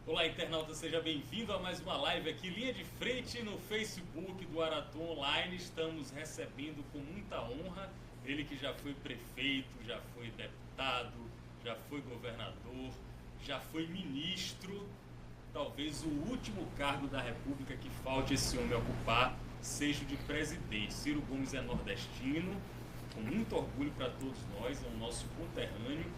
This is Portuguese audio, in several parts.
Olá, internauta, seja bem-vindo a mais uma live aqui, linha de frente no Facebook do Aratu Online. Estamos recebendo com muita honra ele que já foi prefeito, já foi deputado, já foi governador, já foi ministro. Talvez o último cargo da República que falte esse homem ocupar seja o de presidente. Ciro Gomes é nordestino, com muito orgulho para todos nós, é o nosso conterrâneo.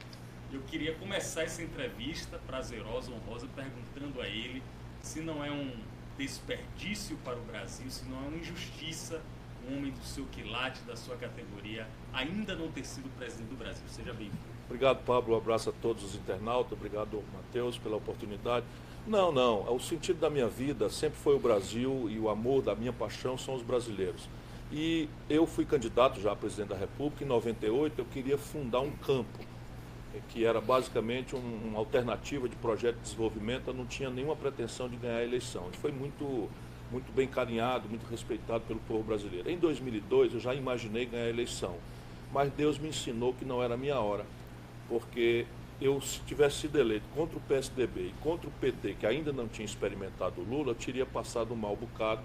Eu queria começar essa entrevista prazerosa, honrosa, perguntando a ele se não é um desperdício para o Brasil, se não é uma injustiça um homem do seu quilate, da sua categoria, ainda não ter sido presidente do Brasil. Seja bem-vindo. Obrigado, Pablo. Um abraço a todos os internautas. Obrigado, Matheus, pela oportunidade. Não. O sentido da minha vida sempre foi o Brasil e o amor da minha paixão são os brasileiros. E eu fui candidato já a presidente da República. Em 98, eu queria fundar um campo, que era basicamente uma alternativa de projeto de desenvolvimento. Eu não tinha nenhuma pretensão de ganhar a eleição. E foi muito bem carinhado, muito respeitado pelo povo brasileiro. Em 2002, eu já imaginei ganhar a eleição. Mas Deus me ensinou que não era a minha hora, porque eu, se tivesse sido eleito contra o PSDB e contra o PT, que ainda não tinha experimentado o Lula, eu teria passado um mau bocado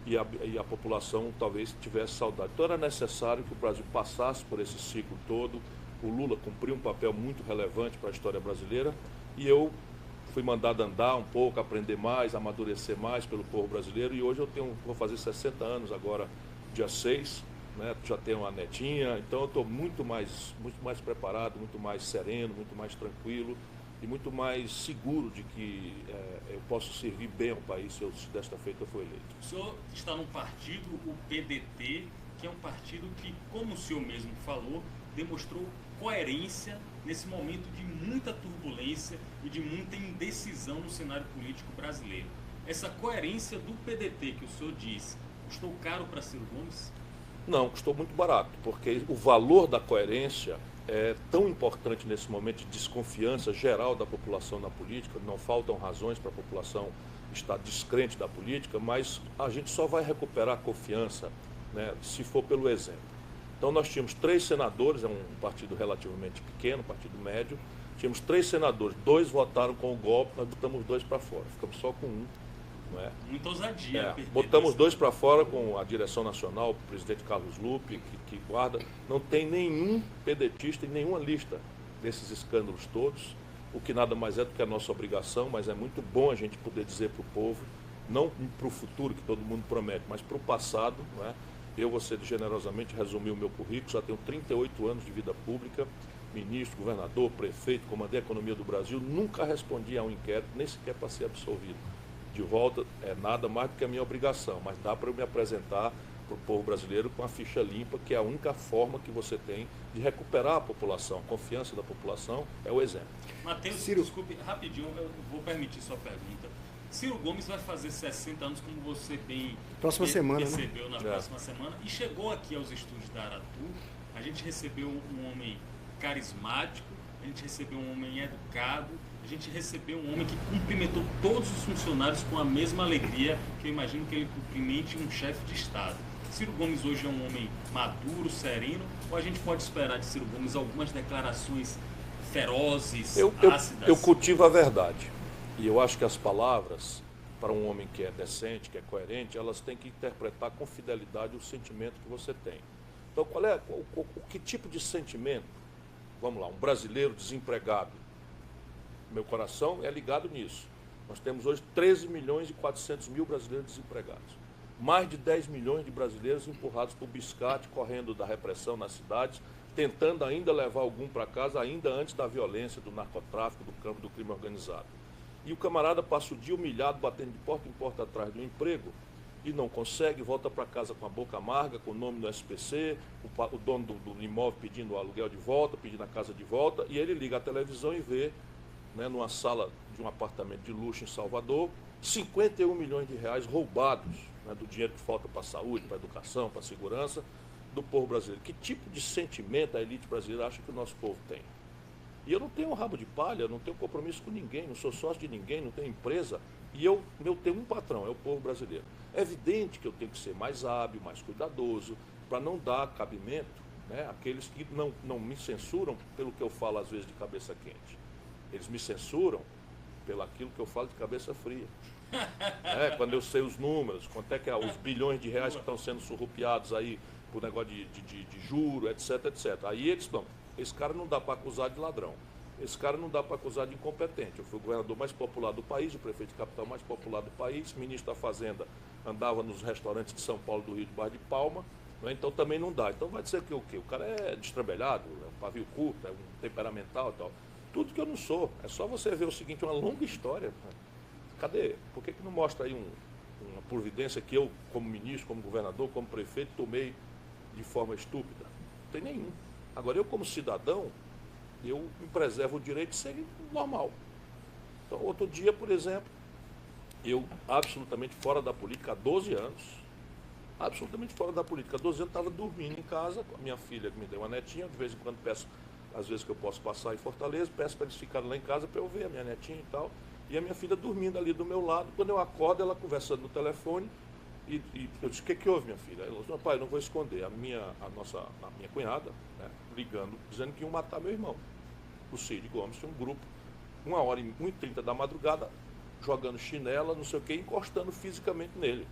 e a população talvez tivesse saudade. Então era necessário que o Brasil passasse por esse ciclo todo. O Lula cumpriu um papel muito relevante para a história brasileira e eu fui mandado andar um pouco, aprender mais, amadurecer mais pelo povo brasileiro. E hoje vou fazer 60 anos agora, dia 6, né? Já tenho uma netinha, então eu estou muito mais preparado, muito mais sereno, muito mais tranquilo e muito mais seguro de que eu posso servir bem ao país se desta feita eu for eleito. O senhor está num partido, o PDT, que é um partido que, como o senhor mesmo falou, demonstrou coerência nesse momento de muita turbulência e de muita indecisão no cenário político brasileiro. Essa coerência do PDT que o senhor diz, custou caro para Ciro Gomes? Não, custou muito barato, porque o valor da coerência é tão importante nesse momento de desconfiança geral da população na política. Não faltam razões para a população estar descrente da política, mas a gente só vai recuperar a confiança, né, se for pelo exemplo. Então nós tínhamos 3 senadores, é um partido relativamente pequeno, um partido médio, tínhamos 3 senadores, 2 votaram com o golpe, nós botamos 2 para fora, ficamos só com 1. Não é? Muita ousadia. Botamos 2 para fora com a direção nacional, o presidente Carlos Lupe, que guarda. Não tem nenhum pedetista em nenhuma lista desses escândalos todos, o que nada mais é do que a nossa obrigação, mas é muito bom a gente poder dizer para o povo, não para o futuro que todo mundo promete, mas para o passado, não é? Eu vou ser generosamente resumir o meu currículo, já tenho 38 anos de vida pública, ministro, governador, prefeito, comandei a economia do Brasil, nunca respondi a um inquérito, nem sequer para ser absolvido. De volta é nada mais do que a minha obrigação, mas dá para eu me apresentar para o povo brasileiro com a ficha limpa, que é a única forma que você tem de recuperar a população, a confiança da população é o exemplo. Matheus, Ciro, desculpe, rapidinho, eu vou permitir sua pergunta. Ciro Gomes vai fazer 60 anos, como você bem percebeu, na próxima semana, e chegou aqui aos estúdios da Aratu. A gente recebeu um homem carismático, a gente recebeu um homem educado, a gente recebeu um homem que cumprimentou todos os funcionários com a mesma alegria que eu imagino que ele cumprimente um chefe de Estado. Ciro Gomes hoje é um homem maduro, sereno, ou a gente pode esperar de Ciro Gomes algumas declarações ferozes, ácidas? Eu cultivo a verdade. E eu acho que as palavras, para um homem que é decente, que é coerente, elas têm que interpretar com fidelidade o sentimento que você tem. Então, que tipo de sentimento? Vamos lá, um brasileiro desempregado. Meu coração é ligado nisso. Nós temos hoje 13 milhões e 400 mil brasileiros desempregados. Mais de 10 milhões de brasileiros empurrados por biscate, correndo da repressão nas cidades, tentando ainda levar algum para casa, ainda antes da violência, do narcotráfico, do campo do crime organizado. E o camarada passa o dia humilhado, batendo de porta em porta atrás do emprego e não consegue, volta para casa com a boca amarga, com o nome do SPC, o dono do imóvel pedindo o aluguel de volta, pedindo a casa de volta, e ele liga a televisão e vê, né, numa sala de um apartamento de luxo em Salvador, 51 milhões de reais roubados, né, do dinheiro que falta para a saúde, para a educação, para a segurança do povo brasileiro. Que tipo de sentimento a elite brasileira acha que o nosso povo tem? E eu não tenho um rabo de palha, não tenho compromisso com ninguém, não sou sócio de ninguém, não tenho empresa. E eu tenho um patrão, é o povo brasileiro. É evidente que eu tenho que ser mais hábil, mais cuidadoso, para não dar cabimento, né, àqueles que não me censuram pelo que eu falo às vezes de cabeça quente. Eles me censuram pelo aquilo que eu falo de cabeça fria. Quando eu sei os números, quanto é que é os bilhões de reais que estão sendo surrupiados aí por negócio de juro, etc, etc. Aí eles não, esse cara não dá para acusar de ladrão, esse cara não dá para acusar de incompetente. Eu fui o governador mais popular do país, o prefeito de capital mais popular do país, ministro da Fazenda andava nos restaurantes de São Paulo, do Rio, de Bar de Palma, né? Então também não dá. Então vai dizer que o quê? O cara é destrambelhado, é um pavio curto, é um temperamental e tal. Tudo que eu não sou. É só você ver o seguinte, uma longa história. Cadê? Por que não mostra aí uma providência que eu, como ministro, como governador, como prefeito, tomei de forma estúpida? Não tem nenhum. Agora, eu como cidadão, eu me preservo o direito de ser normal. Então, outro dia, por exemplo, eu absolutamente fora da política há 12 anos, absolutamente fora da política há 12 anos, estava dormindo em casa com a minha filha, que me deu uma netinha, de vez em quando peço, às vezes que eu posso passar em Fortaleza, peço para eles ficarem lá em casa para eu ver a minha netinha e tal. E a minha filha dormindo ali do meu lado, quando eu acordo, ela conversando no telefone, e eu disse, o que houve, minha filha? Ela disse, pai, eu não vou esconder. A minha cunhada, né, ligando, dizendo que iam matar meu irmão. O Cid Gomes tinha um grupo, 1h30 da madrugada, jogando chinela, não sei o que, encostando fisicamente nele.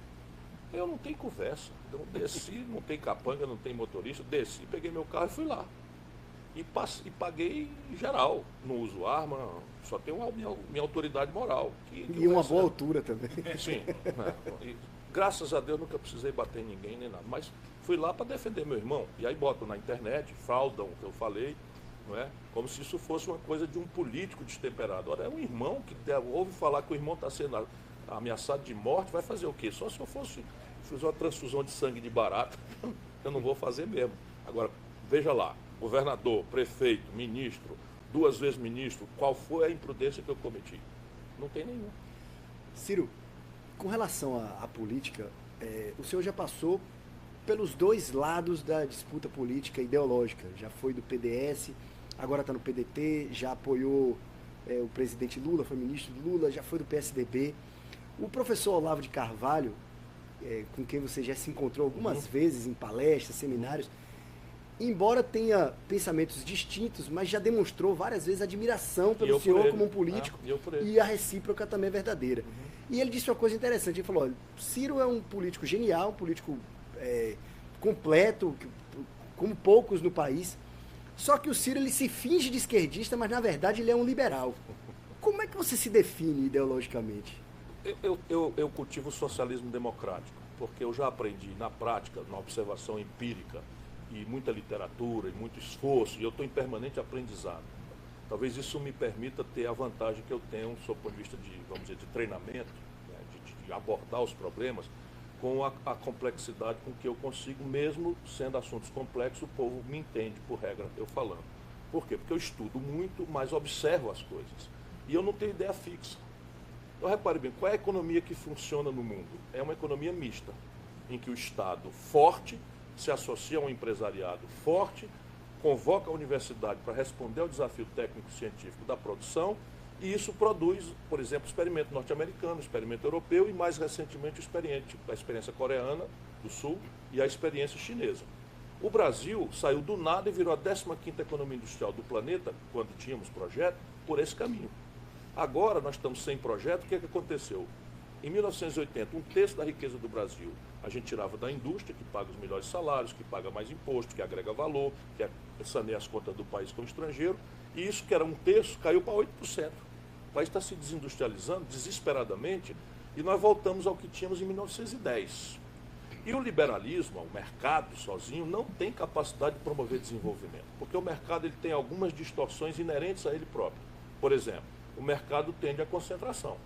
Eu não tenho conversa. Então desci, não tem capanga, não tem motorista, desci, peguei meu carro e fui lá. E paguei geral. Não uso arma, só tenho minha autoridade moral. E uma boa altura também. Sim. E, graças a Deus nunca precisei bater em ninguém nem nada. Mas fui lá para defender meu irmão. E aí botam na internet, fraudam o que eu falei, não é? Como se isso fosse uma coisa de um político destemperado. Ora, é um irmão que ouve falar que o irmão está sendo ameaçado de morte, vai fazer o quê? Só se eu fosse fazer uma transfusão de sangue de barata, eu não vou fazer mesmo. Agora, veja lá. Governador, prefeito, ministro, 2 vezes ministro, qual foi a imprudência que eu cometi? Não tem nenhum. Ciro, com relação à política, o senhor já passou pelos 2 lados da disputa política ideológica. Já foi do PDS, agora está no PDT, já apoiou o presidente Lula, foi ministro de Lula, já foi do PSDB. O professor Olavo de Carvalho, com quem você já se encontrou algumas vezes em palestras, seminários, embora tenha pensamentos distintos, mas já demonstrou várias vezes admiração pelo senhor como um político, e a recíproca também é verdadeira. E ele disse uma coisa interessante, ele falou, olha, Ciro é um político genial, um político completo, como poucos no país, só que o Ciro ele se finge de esquerdista, mas na verdade ele é um liberal. Como é que você se define ideologicamente? Eu cultivo o socialismo democrático, porque eu já aprendi na prática, na observação empírica, e muita literatura, e muito esforço, e eu estou em permanente aprendizado. Talvez isso me permita ter a vantagem que eu tenho, sob o ponto de vista de, vamos dizer, de treinamento, né, de abordar os problemas com a complexidade com que eu consigo, mesmo sendo assuntos complexos, o povo me entende, por regra, eu falando. Por quê? Porque eu estudo muito, mas observo as coisas. E eu não tenho ideia fixa. Então, repare bem, qual é a economia que funciona no mundo? É uma economia mista, em que o Estado forte se associa a um empresariado forte, convoca a universidade para responder ao desafio técnico-científico da produção, e isso produz, por exemplo, o experimento norte-americano, o experimento europeu e, mais recentemente, a experiência coreana do Sul e a experiência chinesa. O Brasil saiu do nada e virou a 15ª economia industrial do planeta, quando tínhamos projeto, por esse caminho. Agora nós estamos sem projeto, o que aconteceu? Em 1980, 1/3 da riqueza do Brasil a gente tirava da indústria, que paga os melhores salários, que paga mais imposto, que agrega valor, que saneia as contas do país com o estrangeiro, e isso, que era 1/3, caiu para 8%. O país está se desindustrializando desesperadamente e nós voltamos ao que tínhamos em 1910. E o liberalismo, o mercado sozinho, não tem capacidade de promover desenvolvimento, porque o mercado ele tem algumas distorções inerentes a ele próprio. Por exemplo, o mercado tende à concentração.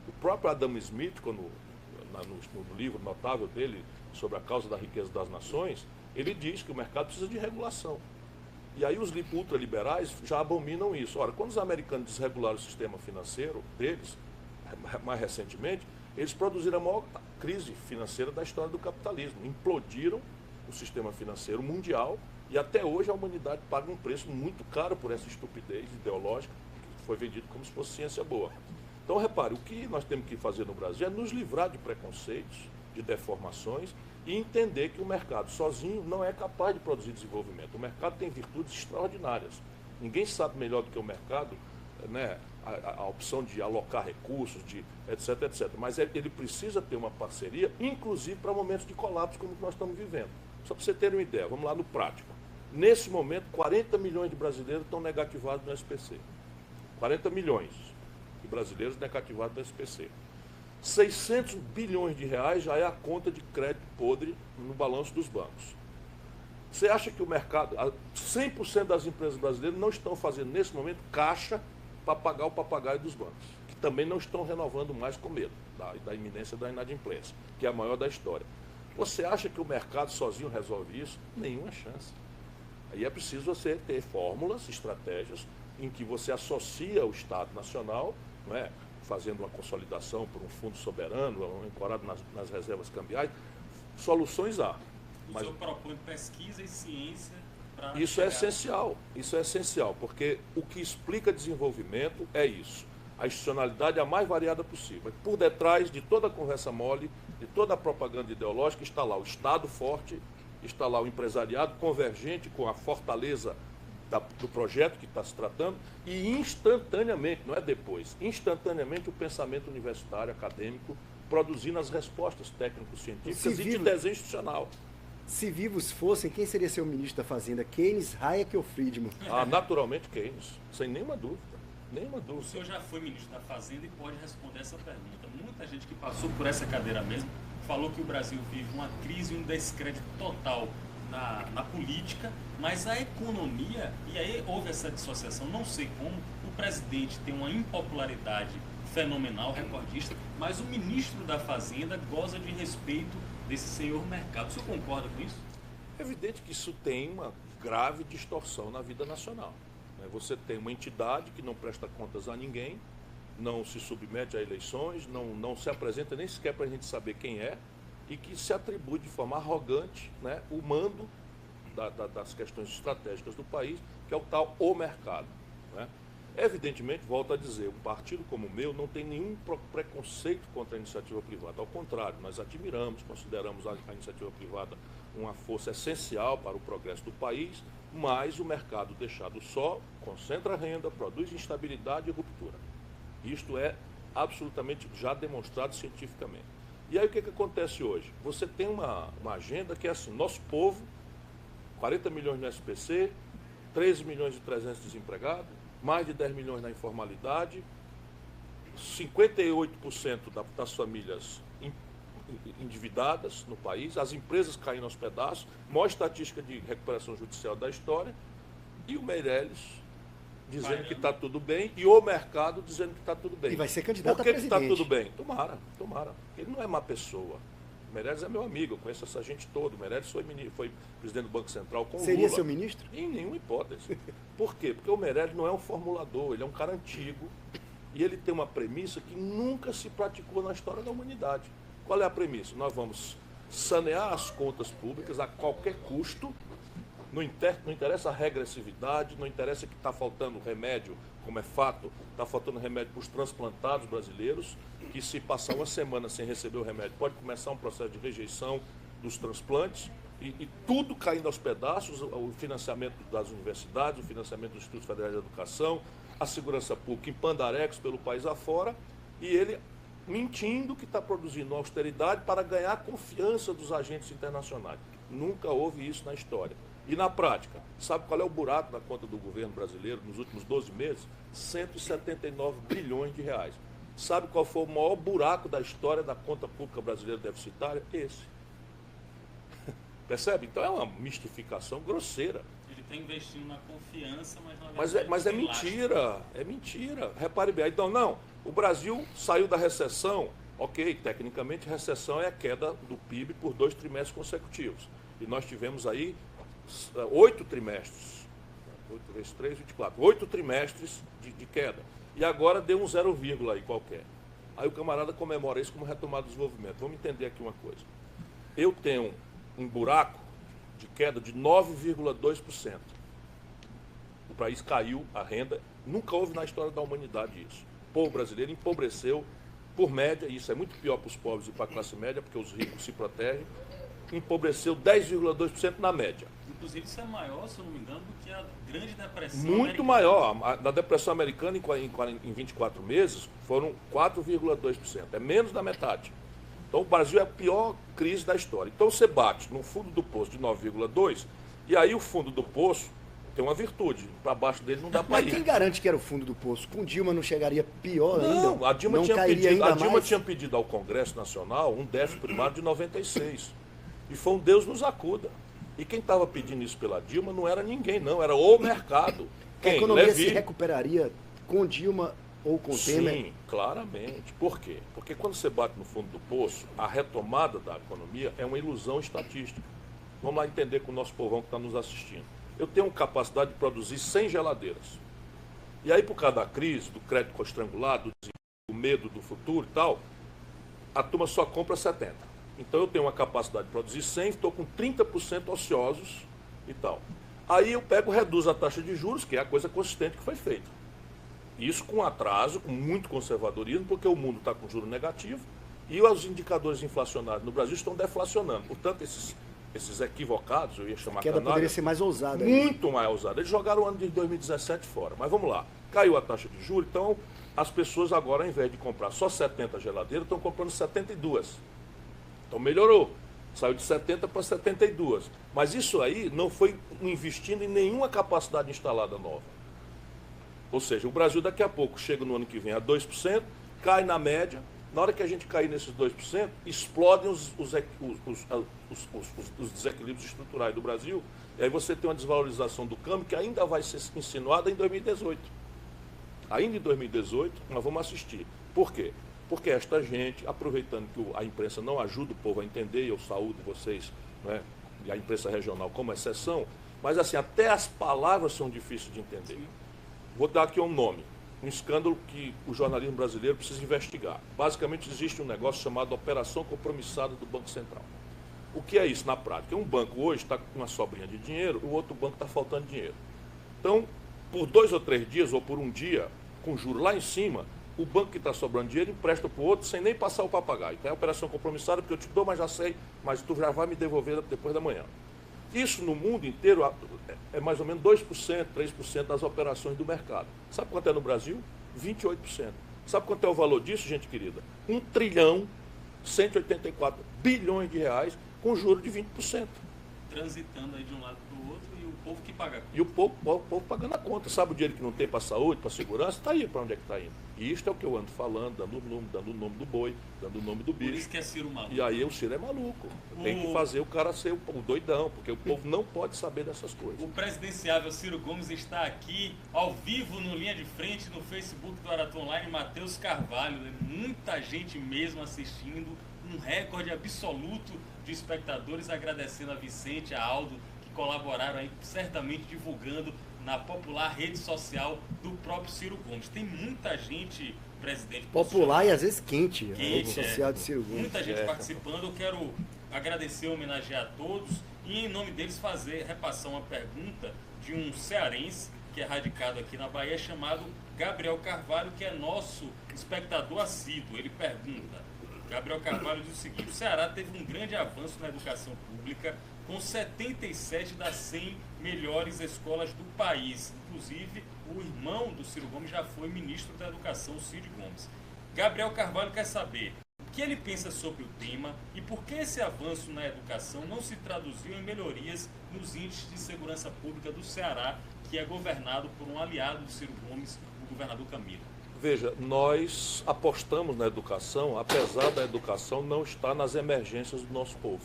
O próprio Adam Smith, no livro notável dele sobre a causa da riqueza das nações, ele diz que o mercado precisa de regulação. E aí os ultraliberais já abominam isso. Ora, quando os americanos desregularam o sistema financeiro deles, mais recentemente, eles produziram a maior crise financeira da história do capitalismo. Implodiram o sistema financeiro mundial e até hoje a humanidade paga um preço muito caro por essa estupidez ideológica que foi vendido como se fosse ciência boa. Então, repare, o que nós temos que fazer no Brasil é nos livrar de preconceitos, de deformações e entender que o mercado sozinho não é capaz de produzir desenvolvimento. O mercado tem virtudes extraordinárias. Ninguém sabe melhor do que o mercado né, a opção de alocar recursos, de etc, etc. Mas ele precisa ter uma parceria, inclusive para momentos de colapso como que nós estamos vivendo. Só para você ter uma ideia, vamos lá no prático. Nesse momento, 40 milhões de brasileiros estão negativados no SPC. 40 milhões de brasileiros negativados no SPC. 600 bilhões de reais já é a conta de crédito podre no balanço dos bancos. Você acha que o mercado, 100% das empresas brasileiras não estão fazendo nesse momento caixa para pagar o papagaio dos bancos, que também não estão renovando mais com medo da iminência da inadimplência, que é a maior da história. Você acha que o mercado sozinho resolve isso? Nenhuma chance. Aí é preciso você ter fórmulas, estratégias, em que você associa o Estado Nacional, não é, fazendo uma consolidação por um fundo soberano, ancorado nas reservas cambiais. Soluções há. O senhor propõe pesquisa e ciência para... Isso é essencial, porque o que explica desenvolvimento é isso. A institucionalidade é a mais variada possível. Por detrás de toda a conversa mole, de toda a propaganda ideológica, está lá o Estado forte, está lá o empresariado convergente com a fortaleza do projeto que está se tratando e instantaneamente, não é depois, instantaneamente o pensamento universitário, acadêmico, produzindo as respostas técnico-científicas e de desenho institucional. Se vivos fossem, quem seria seu ministro da Fazenda? Keynes, Hayek ou Friedman? Naturalmente Keynes, sem nenhuma dúvida. Nenhuma dúvida. O senhor já foi ministro da Fazenda e pode responder essa pergunta. Muita gente que passou por essa cadeira mesmo falou que o Brasil vive uma crise e um descrédito total na política, mas a economia, e aí houve essa dissociação, não sei como, o presidente tem uma impopularidade fenomenal, recordista, mas o ministro da Fazenda goza de respeito desse senhor mercado. O senhor concorda com isso? É evidente que isso tem uma grave distorção na vida nacional. Você tem uma entidade que não presta contas a ninguém, não se submete a eleições, não se apresenta nem sequer para a gente saber quem é, e que se atribui de forma arrogante, né, o mando das questões estratégicas do país, que é o tal o mercado. Né? Evidentemente, volto a dizer, um partido como o meu não tem nenhum preconceito contra a iniciativa privada. Ao contrário, nós admiramos, consideramos a iniciativa privada uma força essencial para o progresso do país, mas o mercado deixado só concentra renda, produz instabilidade e ruptura. Isto é absolutamente já demonstrado cientificamente. E aí o que acontece hoje? Você tem uma agenda que é assim, nosso povo, 40 milhões no SPC, 13 milhões e 300 desempregados, mais de 10 milhões na informalidade, 58% das famílias endividadas no país, as empresas caindo aos pedaços, maior estatística de recuperação judicial da história, e o Meirelles dizendo que está tudo bem, e o mercado dizendo que está tudo bem. E vai ser candidato a presidente. Por que está tudo bem? Tomara. Ele não é má pessoa. O Meirelles é meu amigo, eu conheço essa gente toda. O Meirelles foi presidente do Banco Central com o Lula. Seria seu ministro? Em nenhuma hipótese. Por quê? Porque o Meirelles não é um formulador, ele é um cara antigo, e ele tem uma premissa que nunca se praticou na história da humanidade. Qual é a premissa? Nós vamos sanear as contas públicas a qualquer custo. Não interessa a regressividade, não interessa que está faltando remédio, como é fato, está faltando remédio para os transplantados brasileiros, que se passar uma semana sem receber o remédio, pode começar um processo de rejeição dos transplantes, e tudo caindo aos pedaços, o financiamento das universidades, o financiamento dos Institutos Federais de Educação, a segurança pública em pandarecos pelo país afora, e ele mentindo que está produzindo austeridade para ganhar a confiança dos agentes internacionais. Nunca houve isso na história. E na prática, sabe qual é o buraco na conta do governo brasileiro nos últimos 12 meses? 179 bilhões de reais. Sabe qual foi o maior buraco da história da conta pública brasileira deficitária? Esse. Percebe? Então é uma mistificação grosseira. Ele está investindo na confiança, mas na verdade... Mas é mentira, é mentira. Repare bem. Então, não, o Brasil saiu da recessão, ok, tecnicamente recessão é a queda do PIB por 2 trimestres consecutivos. E nós tivemos aí 8 trimestres, 8 vezes 3, 24, 8 trimestres de queda. E agora deu um 0, aí qualquer. Aí o camarada comemora isso como retomada do desenvolvimento. Vamos entender aqui uma coisa. Eu tenho um buraco de queda de 9,2%. O país caiu, a renda, nunca houve na história da humanidade isso. O povo brasileiro empobreceu, por média, e isso é muito pior para os pobres e para a classe média, porque os ricos se protegem, empobreceu 10,2% na média. inclusive isso é maior, se eu não me engano, do que a Grande Depressão Muito americana. maior. Na depressão americana, em 24 meses, foram 4,2%. É menos da metade. Então o Brasil é a pior crise da história. Então você bate no fundo do poço de 9,2%, e aí o fundo do poço tem uma virtude. Para baixo dele não dá para ir. Mas quem garante que era o fundo do poço? Com Dilma não chegaria pior ainda? Não, a Dilma, não tinha cairia pedido, ainda a Dilma mais? tinha pedido ao Congresso Nacional um déficit primário de 96. E foi um Deus nos acuda. E quem estava pedindo isso pela Dilma não era ninguém, não. Era o mercado. A Quem? economia Levi. se recuperaria com Dilma ou com Temer? Sim, claramente. Por quê? Porque quando você bate no fundo do poço, a retomada da economia é uma ilusão estatística. Vamos lá entender com o nosso povão que está nos assistindo. Eu tenho capacidade de produzir 100 geladeiras. E aí, por causa da crise, do crédito estrangulado, do medo do futuro e tal, a turma só compra 70. Então eu tenho uma capacidade de produzir 100, estou com 30% ociosos e tal. Aí eu pego, reduzo a taxa de juros, que é a coisa consistente que foi feita. Isso com atraso, com muito conservadorismo, porque o mundo está com juro negativo e os indicadores inflacionários no Brasil estão deflacionando. Portanto, esses equivocados, eu ia chamar A queda poderia ser mais ousada. muito mais ousada. Eles jogaram o ano de 2017 fora. Mas vamos lá. Caiu a taxa de juros, então as pessoas agora, ao invés de comprar só 70 geladeiras, estão comprando 72. Então melhorou. Saiu de 70 para 72. Mas isso aí não foi investindo em nenhuma capacidade instalada nova. Ou seja, o Brasil daqui a pouco chega no ano que vem a 2%, cai na média. Na hora que a gente cair nesses 2%, explodem os desequilíbrios estruturais do Brasil. E aí você tem uma desvalorização do câmbio que ainda vai ser insinuada em 2018. Ainda em 2018, nós vamos assistir. Por quê? Porque esta gente, aproveitando que a imprensa não ajuda o povo a entender, e eu saúdo vocês, né, e a imprensa regional como exceção, mas assim, até as palavras são difíceis de entender. Vou dar aqui um nome. Um escândalo que o jornalismo brasileiro precisa investigar. Basicamente, existe um negócio chamado Operação Compromissada do Banco Central. O que é isso na prática? Um banco hoje está com uma sobrinha de dinheiro, o outro banco está faltando dinheiro. Então, por 2 ou 3 dias, ou por um dia, com juro lá em cima, o banco que está sobrando dinheiro empresta para o outro sem nem passar o papagaio. Então é operação compromissada, porque eu te dou, mas já sei, mas tu já vai me devolver depois da manhã. Isso no mundo inteiro é mais ou menos 2%, 3% das operações do mercado. Sabe quanto é no Brasil? 28%. Sabe quanto é o valor disso, gente querida? 1 trilhão 184 bilhões de reais com juros de 20%. Transitando aí de um lado para o outro e o povo que paga a conta. E o povo pagando a conta. Sabe o dinheiro que não tem para a saúde, para a segurança? Está aí para onde é que está indo. E isto é o que eu ando falando, dando o nome do boi, dando o nome do bicho. Por isso que é Ciro maluco. E aí o Ciro é maluco. Tem que fazer o cara ser o doidão, porque o povo não pode saber dessas coisas. O presidenciável Ciro Gomes está aqui, ao vivo, no Linha de Frente, no Facebook do Araton Online, Matheus Carvalho. Muita gente mesmo assistindo, um recorde absoluto de espectadores, agradecendo a Vicente, a Aldo, que colaboraram aí, certamente divulgando na popular rede social do próprio Ciro Gomes. Tem muita gente, presidente... Popular e às vezes quente. A Quente, rede social de Ciro Gomes. Muita gente participando. Eu quero agradecer, homenagear a todos e, em nome deles, repassar uma pergunta de um cearense que é radicado aqui na Bahia, chamado Gabriel Carvalho, que é nosso espectador assíduo. Ele pergunta: Gabriel Carvalho diz o seguinte: o Ceará teve um grande avanço na educação pública, com 77 das 100 melhores escolas do país. Inclusive, o irmão do Ciro Gomes já foi ministro da Educação, Cid Gomes. Gabriel Carvalho quer saber o que ele pensa sobre o tema e por que esse avanço na educação não se traduziu em melhorias nos índices de segurança pública do Ceará, que é governado por um aliado do Ciro Gomes, o governador Camilo. Veja, nós apostamos na educação, apesar da educação não estar nas emergências do nosso povo.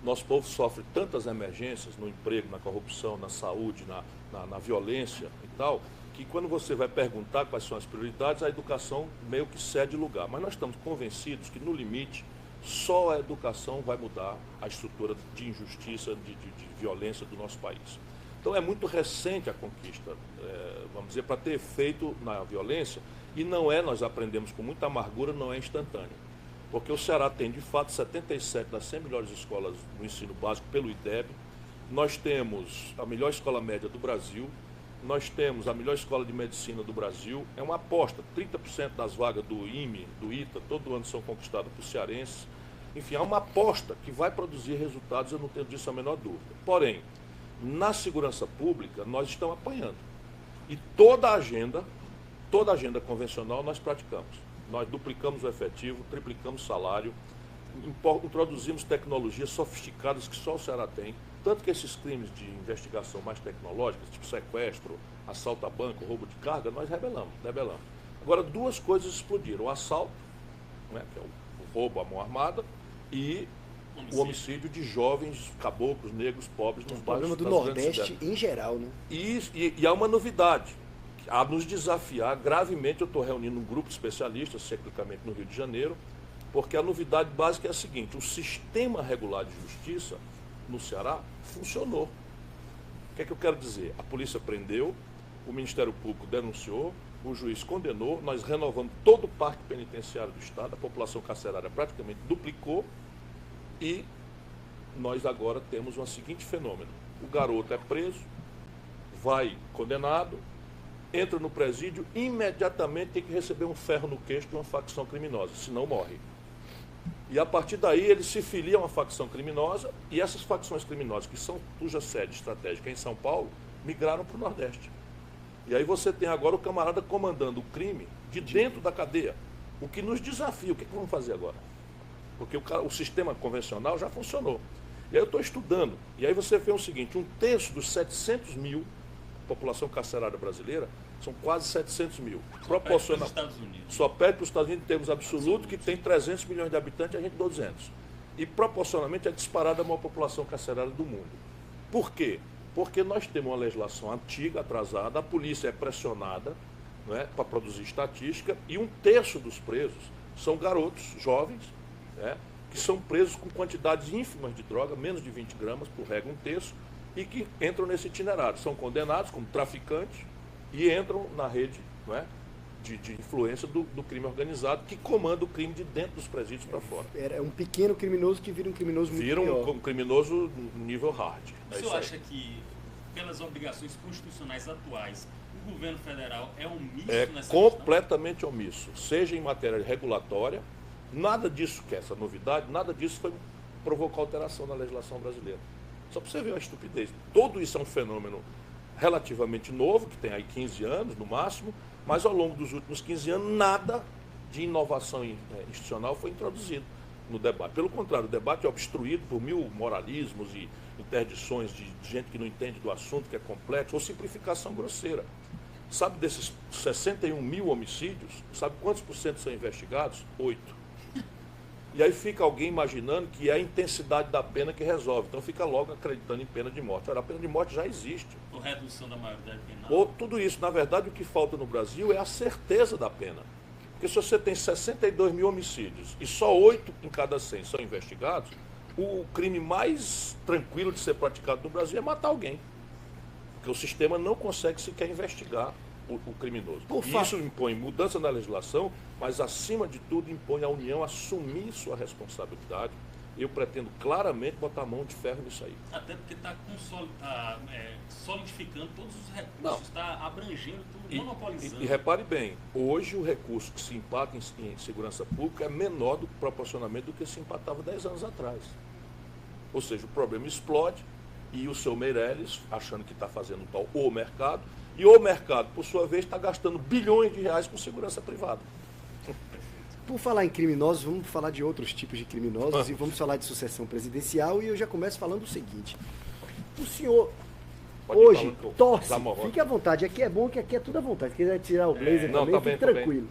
Nosso povo sofre tantas emergências no emprego, na corrupção, na saúde, na violência e tal, que quando você vai perguntar quais são as prioridades, a educação meio que cede lugar. Mas nós estamos convencidos que, no limite, só a educação vai mudar a estrutura de injustiça, de violência do nosso país. Então é muito recente a conquista, vamos dizer, para ter efeito na violência, e não é, nós aprendemos com muita amargura, não é instantâneo. Porque o Ceará tem, de fato, 77 das 100 melhores escolas no ensino básico pelo IDEB, nós temos a melhor escola média do Brasil, nós temos a melhor escola de medicina do Brasil, é uma aposta, 30% das vagas do IME, do ITA, todo ano são conquistadas por cearenses. Enfim, é uma aposta que vai produzir resultados, eu não tenho disso a menor dúvida. Porém, Na segurança pública, nós estamos apanhando. E toda a agenda convencional nós praticamos. Nós duplicamos o efetivo, triplicamos o salário, introduzimos tecnologias sofisticadas que só o Ceará tem. Tanto que esses crimes de investigação mais tecnológicas, tipo sequestro, assalto a banco, roubo de carga, nós rebelamos. Agora, duas coisas explodiram. O assalto, né, que é o roubo à mão armada, e o homicídio de jovens caboclos, negros, pobres nos bairros do Nordeste em geral, né? E há uma novidade, a nos desafiar gravemente. Eu estou reunindo um grupo de especialistas, ciclicamente no Rio de Janeiro, porque a novidade básica é a seguinte: o sistema regular de justiça no Ceará funcionou. O que é que eu quero dizer? A polícia prendeu, o Ministério Público denunciou, o juiz condenou, nós renovamos todo o parque penitenciário do Estado, a população carcerária praticamente duplicou, e nós agora temos um seguinte fenômeno: o garoto é preso, vai condenado, entra no presídio, imediatamente tem que receber um ferro no queixo de uma facção criminosa, senão morre. E a partir daí ele se filia a uma facção criminosa, e essas facções criminosas, cuja sede estratégica é em São Paulo, migraram para o Nordeste. E aí você tem agora o camarada comandando o crime de dentro da cadeia, o que nos desafia. O que vamos fazer agora? Porque o sistema convencional já funcionou. E aí eu estou estudando, e aí você vê o seguinte: 1/3 dos 700 mil, população carcerária brasileira, são quase 700 mil. Proporcional. Só perde para os Estados Unidos em termos absolutos, que tem 300 milhões de habitantes, a gente 200. E proporcionalmente é disparada a maior população carcerária do mundo. Por quê? Porque nós temos uma legislação antiga, atrasada, a polícia é pressionada, não é, para produzir estatística, e 1/3 dos presos são garotos, jovens, né, que são presos com quantidades ínfimas de droga, menos de 20 gramas, por regra 1/3, e que entram nesse itinerário. São condenados como traficantes e entram na rede, não é, de influência do crime organizado, que comanda o crime de dentro dos presídios para fora. É um pequeno criminoso que vira um criminoso muito pior. Vira um criminoso nível hard. O senhor acha que, pelas obrigações constitucionais atuais, o governo federal é omisso nessa questão? Completamente omisso. Seja em matéria regulatória, nada disso, que é essa novidade, nada disso foi provocar alteração na legislação brasileira. Só para você ver a estupidez. Tudo isso é um fenômeno relativamente novo, que tem aí 15 anos no máximo, mas ao longo dos últimos 15 anos nada de inovação institucional foi introduzido no debate. Pelo contrário, o debate é obstruído por mil moralismos e interdições de gente que não entende do assunto, que é complexo, ou simplificação grosseira. Sabe desses 61 mil homicídios, sabe quantos por cento são investigados? 8. E aí fica alguém imaginando que é a intensidade da pena que resolve. Então fica logo acreditando em pena de morte. Olha, a pena de morte já existe. Ou redução da maioridade penal. Ou tudo isso. Na verdade, o que falta no Brasil é a certeza da pena. Porque se você tem 62 mil homicídios e só 8 em cada 100 são investigados, o crime mais tranquilo de ser praticado no Brasil é matar alguém. Porque o sistema não consegue sequer investigar o criminoso. Isso impõe mudança na legislação, mas acima de tudo impõe a União assumir sua responsabilidade. Eu pretendo claramente botar a mão de ferro nisso aí. Até porque está solidificando todos os recursos, está abrangendo tudo, monopolizando. E repare bem, hoje o recurso que se empata em segurança pública é menor proporcionalmente do que se empatava 10 anos atrás. Ou seja, o problema explode e o seu Meirelles, achando que está fazendo tal o mercado, e o mercado, por sua vez, está gastando bilhões de reais com segurança privada. Por falar em criminosos, vamos falar de outros tipos de criminosos e vamos falar de sucessão presidencial. E eu já começo falando o seguinte: o senhor hoje torce, fique à vontade, aqui é bom que aqui é tudo à vontade. Se quiser tirar o blazer também, fique tranquilo.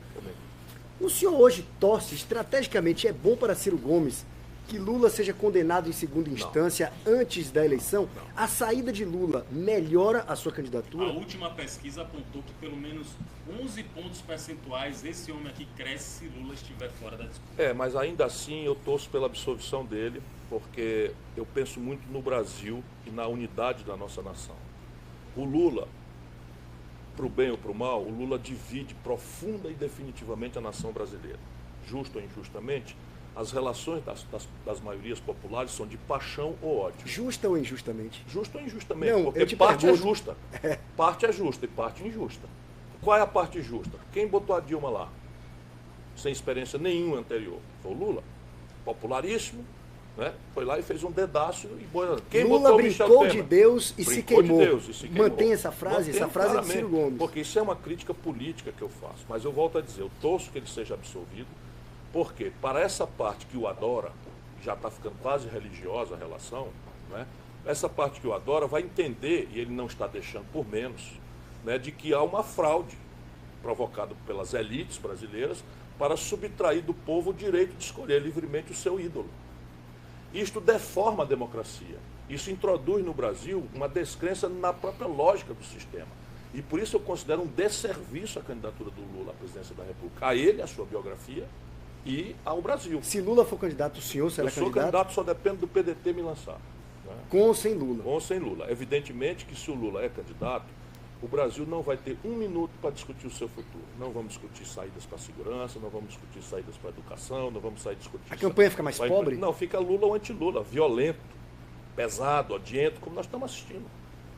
O senhor hoje torce, estrategicamente é bom para Ciro Gomes que Lula seja condenado em segunda instância antes da eleição? Não. A saída de Lula melhora a sua candidatura? A última pesquisa apontou que pelo menos 11 pontos percentuais esse homem aqui cresce se Lula estiver fora da disputa. Mas ainda assim eu torço pela absolvição dele, porque eu penso muito no Brasil e na unidade da nossa nação. O Lula, para o bem ou para o mal, o Lula divide profunda e definitivamente a nação brasileira. Justo ou injustamente, as relações das maiorias populares são de paixão ou ódio. Justa ou injustamente? Justa ou injustamente, não, porque parte é justa. Parte é justa e parte injusta. Qual é a parte justa? Quem botou a Dilma lá? Sem experiência nenhuma anterior. Foi o Lula. Popularíssimo, Né? Foi lá e fez um dedaço e quem Lula botou o Michel brincou Temer? de Deus e se Brincou de queimou. Deus e se queimou. Mantém essa frase? Mantenho Essa frase é de claramente, Ciro Gomes. porque isso é uma crítica política que eu faço. Mas eu volto a dizer, eu torço que ele seja absolvido, porque para essa parte que o adora, já está ficando quase religiosa a relação, né? Essa parte que o adora vai entender, e ele não está deixando por menos, né, de que há uma fraude provocada pelas elites brasileiras para subtrair do povo o direito de escolher livremente o seu ídolo. Isto deforma a democracia. Isso introduz no Brasil uma descrença na própria lógica do sistema. E por isso eu considero um desserviço a candidatura do Lula à presidência da República. A ele, a sua biografia, e ao Brasil. Se Lula for candidato, o senhor será eu sou candidato, só depende do PDT me lançar. Né? Com ou sem Lula? Com ou sem Lula. Evidentemente que se o Lula é candidato, o Brasil não vai ter um minuto para discutir o seu futuro. Não vamos discutir saídas para a segurança, não vamos discutir saídas para a educação, não vamos discutir... A campanha fica mais pobre? Não, fica Lula ou anti-Lula, violento, pesado, odiento, como nós estamos assistindo.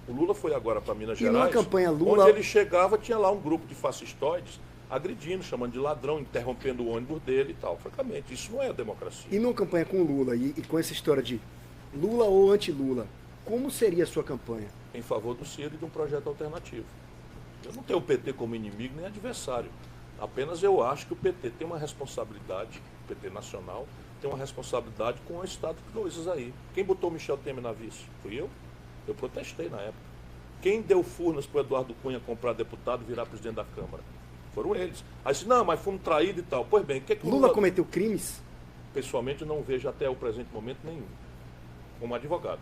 O Lula foi agora para Minas E numa Gerais, campanha Lula... onde ele chegava, tinha lá um grupo de fascistoides agredindo, chamando de ladrão, interrompendo o ônibus dele e tal. Francamente, isso não é democracia. E numa campanha com Lula e com essa história de Lula ou anti-Lula, como seria a sua campanha? Em favor do Ciro e de um projeto alternativo. Eu não tenho o PT como inimigo nem adversário. Apenas eu acho que o PT tem uma responsabilidade, o PT nacional, tem uma responsabilidade com o estado de coisas aí. Quem botou o Michel Temer na vice? Fui eu. Eu protestei na época. Quem deu furnas para o Eduardo Cunha comprar deputado e virar presidente da Câmara? Foram eles. Aí disse, não, mas fomos traídos e tal. Pois bem, o que o Lula cometeu crimes? Pessoalmente não vejo até o presente momento nenhum, como advogado.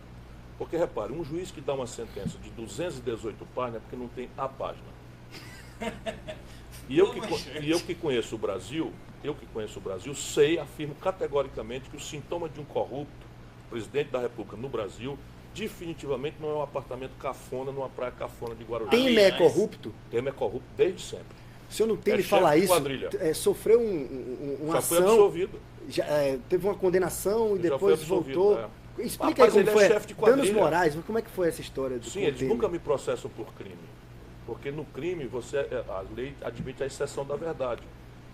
Porque, repare, um juiz que dá uma sentença de 218 páginas é porque não tem a página. E eu que conheço o Brasil, sei, afirmo categoricamente que o sintoma de um corrupto presidente da República no Brasil definitivamente não é um apartamento cafona numa praia cafona de Guarujá. Temer é corrupto? Temer é corrupto desde sempre. O senhor não tem de chefe falar de isso? quadrilha. Sofreu uma Já ação... foi absolvido. Já, teve uma condenação e Já depois foi absolvido, voltou. Explica Rapaz, aí como ele é foi. chefe de quadrilha. Danos morais, como é que foi essa história do Sim, eles Temer? nunca me processam por crime. Porque no crime a lei admite a exceção da verdade.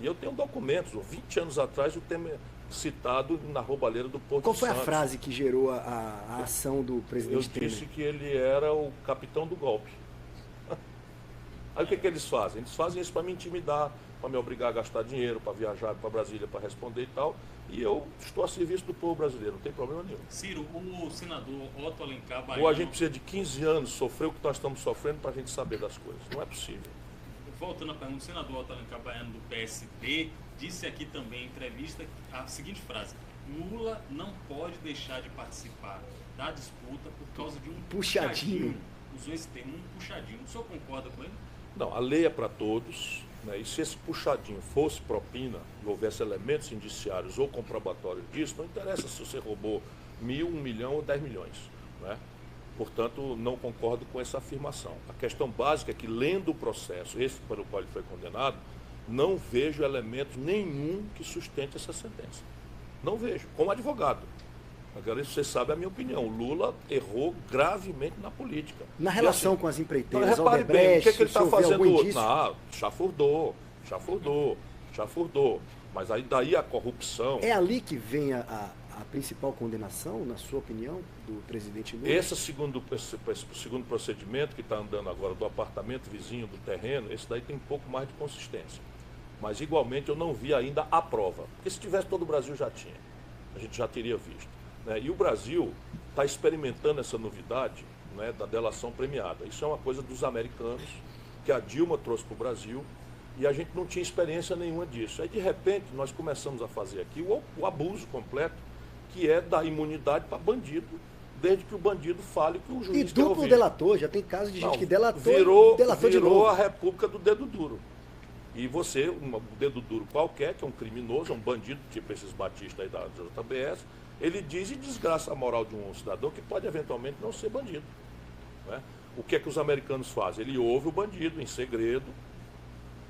E eu tenho documentos, 20 anos atrás o Temer citado na roubalheira do Porto Qual de foi a Santos. frase que gerou a ação do Eu presidente Temer? disse que ele era o capitão do golpe. Aí o que eles fazem? Eles fazem isso para me intimidar, para me obrigar a gastar dinheiro, para viajar para Brasília para responder e tal. E eu estou a serviço do povo brasileiro, não tem problema nenhum. Ciro, o senador Otto Alencar Baiano... Ou a gente precisa de 15 anos sofrer o que nós estamos sofrendo para a gente saber das coisas. Não é possível. Voltando à pergunta, o senador Otto Alencar Baiano do PSD disse aqui também em entrevista a seguinte frase: Lula não pode deixar de participar da disputa por causa de um puxadinho. Usou esse termo, um puxadinho. O senhor concorda com ele? Não, a lei é para todos, né? E se esse puxadinho fosse propina e houvesse elementos indiciários ou comprobatórios disso, não interessa se você roubou 1.000, 1 milhão ou 10 milhões. Né? Portanto, não concordo com essa afirmação. A questão básica é que, lendo o processo, esse pelo qual ele foi condenado, não vejo elementos nenhum que sustente essa sentença. Não vejo, como advogado. Agora, você sabe a minha opinião. O Lula errou gravemente na política. Na relação com as empreiteiras, então, repare bem, o que ele está fazendo hoje? Não, chafurdou. Mas aí daí a corrupção... É ali que vem a principal condenação, na sua opinião, do presidente Lula? Esse segundo procedimento que está andando agora do apartamento vizinho do terreno, esse daí tem um pouco mais de consistência. Mas igualmente eu não vi ainda a prova. Porque se tivesse todo o Brasil já tinha. A gente já teria visto. Né? E o Brasil está experimentando essa novidade, né, da delação premiada. Isso é uma coisa dos americanos, que a Dilma trouxe para o Brasil, e a gente não tinha experiência nenhuma disso. Aí, de repente, nós começamos a fazer aqui o abuso completo, que é dar imunidade para bandido, desde que o bandido fale que o juiz E quer duplo ouvir. delator, já tem casos de gente que delatou de Virou novo. a república do dedo duro. E você, um dedo duro qualquer, que é um criminoso, é um bandido, tipo esses batistas aí da JBS, ele diz e desgraça a moral de um cidadão que pode eventualmente não ser bandido. Né? O que é que os americanos fazem? Ele ouve o bandido em segredo,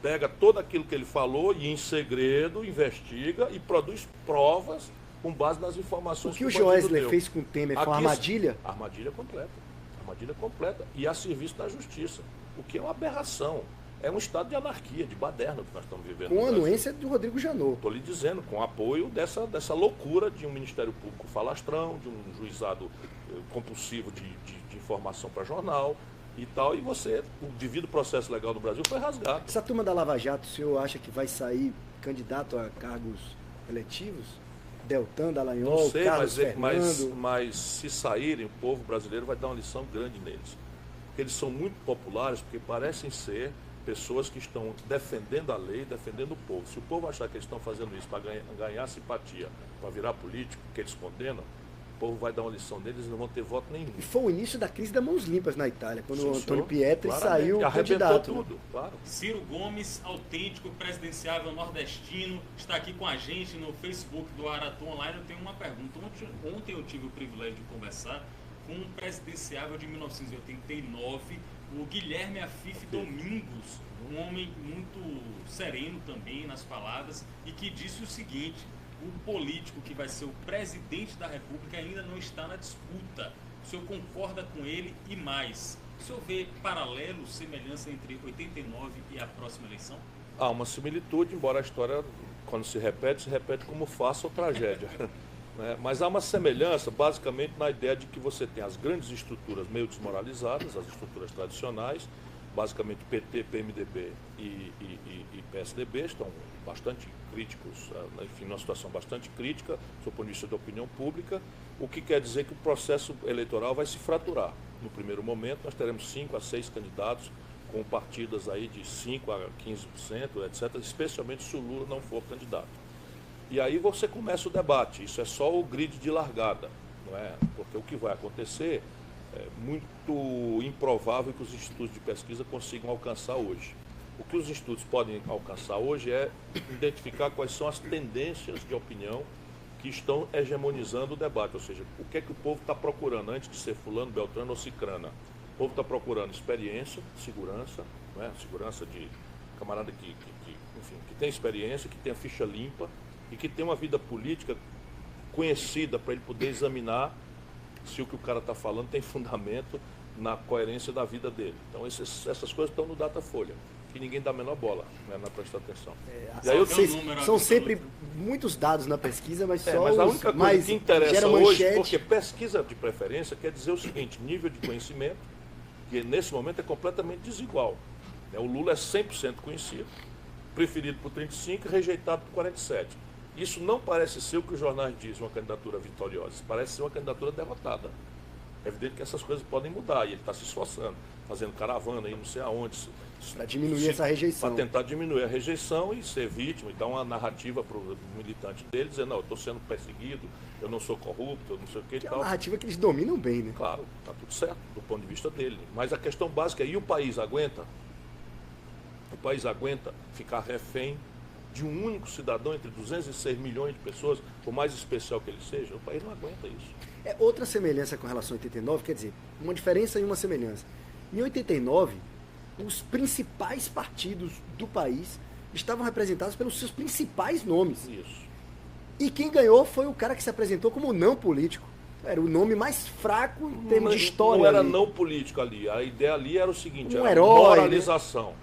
pega todo aquilo que ele falou e em segredo investiga e produz provas com base nas informações que o bandido Joesley deu. fez com o Temer foi uma Aqui, armadilha? Armadilha completa. Armadilha completa. E a serviço da justiça. O que é uma aberração. É um estado de anarquia, de baderna que nós estamos vivendo. Com a anuência do Rodrigo Janot. Estou lhe dizendo, com apoio dessa loucura de um Ministério Público falastrão, de um juizado compulsivo de informação para jornal e tal, e o devido processo legal do Brasil foi rasgado. Essa turma da Lava Jato, o senhor acha que vai sair candidato a cargos eletivos? Deltan, Dallagnol, Não sei, Carlos Fernando? mas se saírem, o povo brasileiro vai dar uma lição grande neles. Porque eles são muito populares, porque parecem ser pessoas que estão defendendo a lei, defendendo o povo. Se o povo achar que eles estão fazendo isso para ganhar simpatia, para virar político, que eles condenam, o povo vai dar uma lição deles e não vão ter voto nenhum. E foi o início da crise das mãos limpas na Itália, quando Sim, o Antônio senhor. Pietri Claramente. saiu Arrebentou candidato. tudo, claro. Ciro Gomes, autêntico, presidenciável nordestino, está aqui com a gente no Facebook do Araton Online. Eu tenho uma pergunta. Ontem eu tive o privilégio de conversar com um presidenciável de 1989, o Guilherme Afife Domingos, um homem muito sereno também nas palavras, e que disse o seguinte: o político que vai ser o presidente da República ainda não está na disputa. O senhor concorda com ele e mais? O senhor vê paralelo, semelhança entre 89 e a próxima eleição? Há uma similitude, embora a história, quando se repete como farsa ou tragédia. Mas há uma semelhança, basicamente, na ideia de que você tem as grandes estruturas meio desmoralizadas, as estruturas tradicionais, basicamente PT, PMDB e PSDB, estão bastante críticos, enfim, numa situação bastante crítica, do ponto de vista da opinião pública, o que quer dizer que o processo eleitoral vai se fraturar. No primeiro momento, nós teremos 5 a 6 candidatos com partidas aí de 5% a 15%, etc., especialmente se o Lula não for candidato. E aí você começa o debate, isso é só o grid de largada, não é? Porque o que vai acontecer é muito improvável que os institutos de pesquisa consigam alcançar hoje. O que os institutos podem alcançar hoje é identificar quais são as tendências de opinião que estão hegemonizando o debate, ou seja, o que é que o povo está procurando antes de ser fulano, beltrano ou cicrana. O povo está procurando experiência, segurança, não é? Segurança de camarada que tem experiência, que tem a ficha limpa e que tem uma vida política conhecida para ele poder examinar se o que o cara está falando tem fundamento na coerência da vida dele. Então essas coisas estão no Datafolha, que ninguém dá a menor bola, né, na prestar atenção. E aí são sempre muitos dados na pesquisa, mas só mas a única coisa que interessa hoje, porque pesquisa de preferência quer dizer o seguinte: nível de conhecimento, que nesse momento é completamente desigual. O Lula é 100% conhecido, preferido por 35% e rejeitado por 47%. Isso não parece ser o que os jornais dizem, uma candidatura vitoriosa. Parece ser uma candidatura derrotada. É evidente que essas coisas podem mudar e ele está se esforçando, fazendo caravana aí não sei aonde. Para diminuir essa rejeição. Para tentar diminuir a rejeição e ser vítima e dar uma narrativa para o militante dele, dizendo: não, eu estou sendo perseguido, eu não sou corrupto, eu não sei o que e tal. É uma narrativa que eles dominam bem, né? Claro, está tudo certo do ponto de vista dele. Mas a questão básica é: e o país aguenta? O país aguenta ficar refém de um único cidadão entre 206 milhões de pessoas, por mais especial que ele seja? O país não aguenta isso. É outra semelhança com relação a 89, quer dizer, uma diferença e uma semelhança. Em 89, os principais partidos do país estavam representados pelos seus principais nomes. Isso. E quem ganhou foi o cara que se apresentou como não político. Era o nome mais fraco em termos de história. Não era ali. não político ali. A ideia ali era o seguinte: Um era herói, moralização. Né?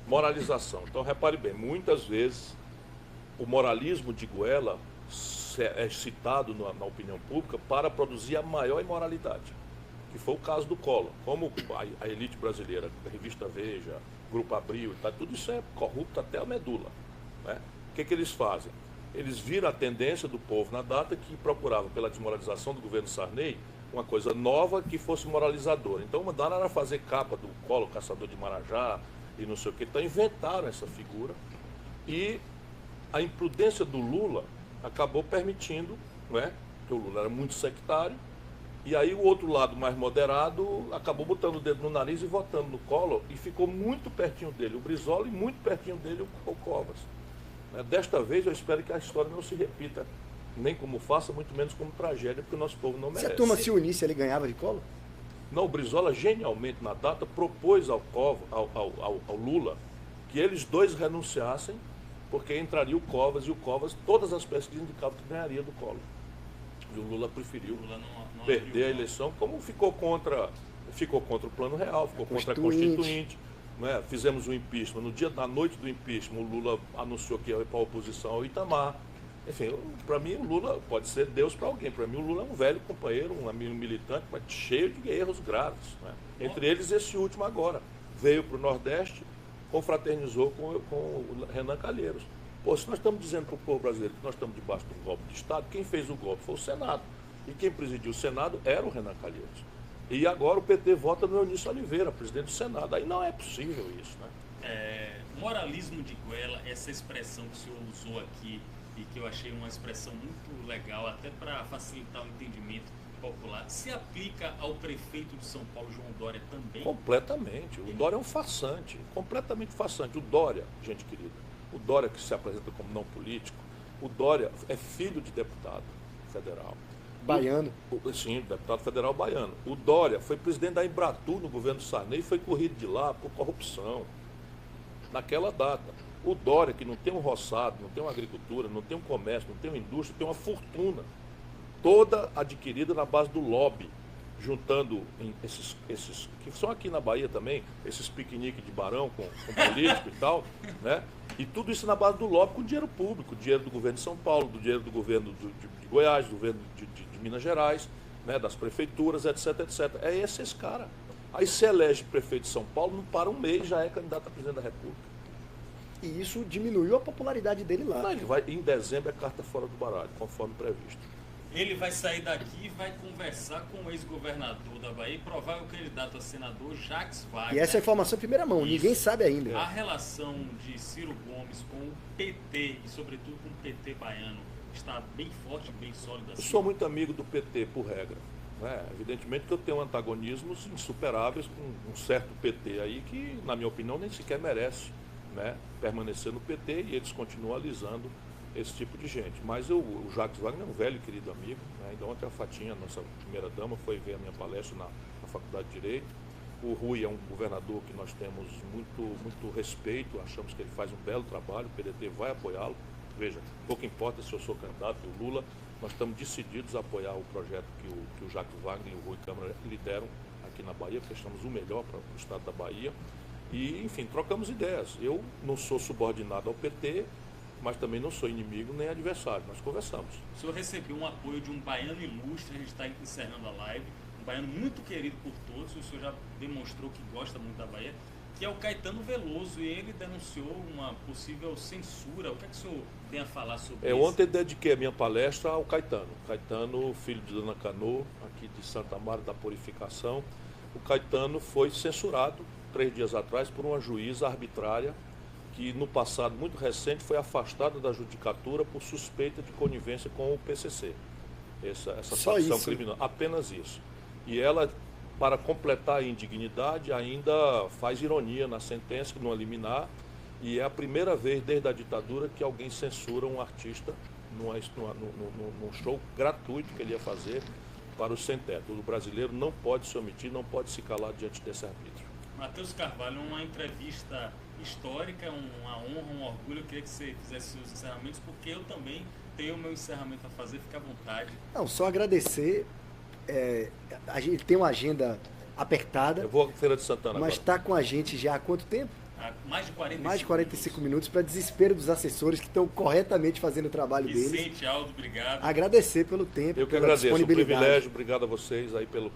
Moralização. Então, repare bem, muitas vezes o moralismo de Goela é citado na opinião pública para produzir a maior imoralidade, que foi o caso do Collor. Como a elite brasileira, a revista Veja, Grupo Abril, tá, tudo isso é corrupto até a medula. Né? O que eles fazem? Eles viram a tendência do povo na data que procurava, pela desmoralização do governo Sarney, uma coisa nova que fosse moralizadora. Então, mandaram era fazer capa do Collor, caçador de Marajá, e não sei o que. Então, inventaram essa figura e a imprudência do Lula acabou permitindo, né, que o Lula era muito sectário, e aí o outro lado mais moderado acabou botando o dedo no nariz e votando no Collor, e ficou muito pertinho dele o Brizola e muito pertinho dele o Covas. Desta vez eu espero que a história não se repita, nem como farsa, muito menos como tragédia, porque o nosso povo não merece. Se a turma se unisse, ele ganhava de Collor? Não, o Brizola genialmente na data propôs ao Lula que eles dois renunciassem, porque entraria o Covas, e o Covas, todas as pesquisas indicavam que ganharia do Collor. E o Lula preferiu perder a eleição, como ficou contra o Plano Real, ficou contra a Constituinte, não é? Fizemos o impeachment. Na noite do impeachment, o Lula anunciou que ia para a oposição ao Itamar. Enfim, para mim o Lula pode ser Deus para alguém. Para mim o Lula é um velho companheiro, um amigo militante, mas cheio de erros graves. Né? Entre eles esse último agora. Veio para o Nordeste, confraternizou com o Renan Calheiros. Pô, se nós estamos dizendo para o povo brasileiro que nós estamos debaixo de um golpe de Estado, quem fez o golpe foi o Senado. E quem presidiu o Senado era o Renan Calheiros. E agora o PT vota no Eunício Oliveira, presidente do Senado. Aí não é possível isso, né? Moralismo de goela, essa expressão que o senhor usou aqui e que eu achei uma expressão muito legal, até para facilitar o entendimento popular, se aplica ao prefeito de São Paulo, João Dória, também? Completamente. O Dória é um farsante, completamente farsante. O Dória, gente querida, o Dória que se apresenta como não político, o Dória é filho de deputado federal. Baiano. Sim, deputado federal baiano. O Dória foi presidente da Embratur no governo Sarney e foi corrido de lá por corrupção. Naquela data. O Dória, que não tem um roçado, não tem uma agricultura, não tem um comércio, não tem uma indústria, tem uma fortuna. Toda adquirida na base do lobby, juntando esses que são aqui na Bahia também, esses piqueniques de barão com político e tal, né? E tudo isso na base do lobby com dinheiro público, dinheiro do governo de São Paulo, do dinheiro do governo de Goiás, do governo de Minas Gerais, né? Das prefeituras, etc, etc. É esse cara. Aí se elege prefeito de São Paulo, não para um mês, já é candidato a presidente da República. E isso diminuiu a popularidade dele lá. Não, ele vai, em dezembro é carta fora do baralho, conforme previsto. Ele vai sair daqui e vai conversar com o ex-governador da Bahia e provável candidato a senador, Jacques Wagner. E essa é a informação em primeira mão, Isso. Ninguém sabe ainda. A relação de Ciro Gomes com o PT e sobretudo com o PT baiano está bem forte, bem sólida. Eu sou muito amigo do PT, por regra. Né? Evidentemente que eu tenho antagonismos insuperáveis com um certo PT aí que, na minha opinião, nem sequer merece, né, permanecer no PT, e eles continuam alisando esse tipo de gente. Mas o Jacques Wagner é um velho e querido amigo. Né? Ainda ontem a Fatinha, nossa primeira-dama, foi ver a minha palestra na Faculdade de Direito. O Rui é um governador que nós temos muito respeito, achamos que ele faz um belo trabalho, o PDT vai apoiá-lo. Veja, pouco importa se eu sou candidato e o Lula, nós estamos decididos a apoiar o projeto que o Jacques Wagner e o Rui Câmara lideram aqui na Bahia, porque estamos o melhor para o estado da Bahia. E, enfim, trocamos ideias. Eu não sou subordinado ao PT, mas também não sou inimigo nem adversário. Nós conversamos. O senhor recebeu um apoio de um baiano ilustre, a gente está encerrando a live, um baiano muito querido por todos, o senhor já demonstrou que gosta muito da Bahia, que é o Caetano Veloso, e ele denunciou uma possível censura. O que é que o senhor tem a falar sobre isso? Ontem dediquei a minha palestra ao Caetano. Caetano, filho de Dona Cano, aqui de Santa Maria da Purificação. O Caetano foi censurado 3 dias atrás por uma juíza arbitrária que no passado muito recente foi afastada da judicatura por suspeita de conivência com o PCC. Essa facção criminosa, apenas isso. E ela, para completar a indignidade, ainda faz ironia na sentença, no liminar, e é a primeira vez desde a ditadura que alguém censura um artista num show gratuito que ele ia fazer para os sem-teto. O brasileiro não pode se omitir, não pode se calar diante desse arbítrio. Matheus Carvalho, uma entrevista histórica, uma honra, um orgulho. Eu queria que você fizesse seus encerramentos, porque eu também tenho o meu encerramento a fazer, fica à vontade. Não, só agradecer. A gente tem uma agenda apertada. Eu vou à Feira de Santana mas agora. está com a gente já há quanto tempo? Há mais de 45 Mais de 45 minutos, para desespero dos assessores que estão corretamente fazendo o trabalho deles. Vicente Aldo, obrigado. Agradecer pelo tempo, Eu que pela agradeço, um disponibilidade. privilégio, obrigado a vocês aí pela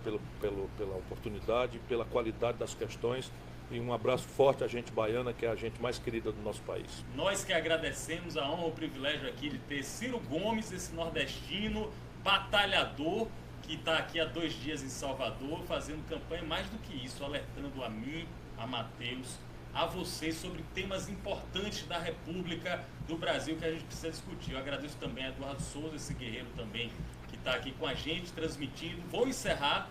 oportunidade, pela qualidade das questões, e um abraço forte à gente baiana, que é a gente mais querida do nosso país. Nós que agradecemos a honra, o privilégio aqui de ter Ciro Gomes, esse nordestino batalhador, que está aqui há 2 dias em Salvador, fazendo campanha, mais do que isso, alertando a mim, a Matheus, a vocês sobre temas importantes da República do Brasil que a gente precisa discutir. Eu agradeço também a Eduardo Souza, esse guerreiro também, que está aqui com a gente, transmitindo. Vou encerrar,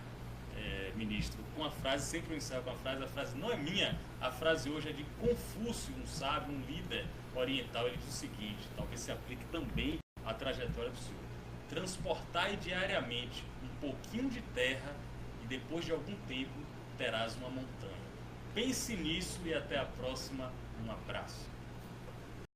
ministro, com uma frase, sempre eu encerro com a frase não é minha, a frase hoje é de Confúcio, um sábio, um líder oriental. Ele diz o seguinte, talvez se aplique também à trajetória do senhor: transportai diariamente um pouquinho de terra e depois de algum tempo terás uma montanha. Pense nisso e até a próxima. Um abraço.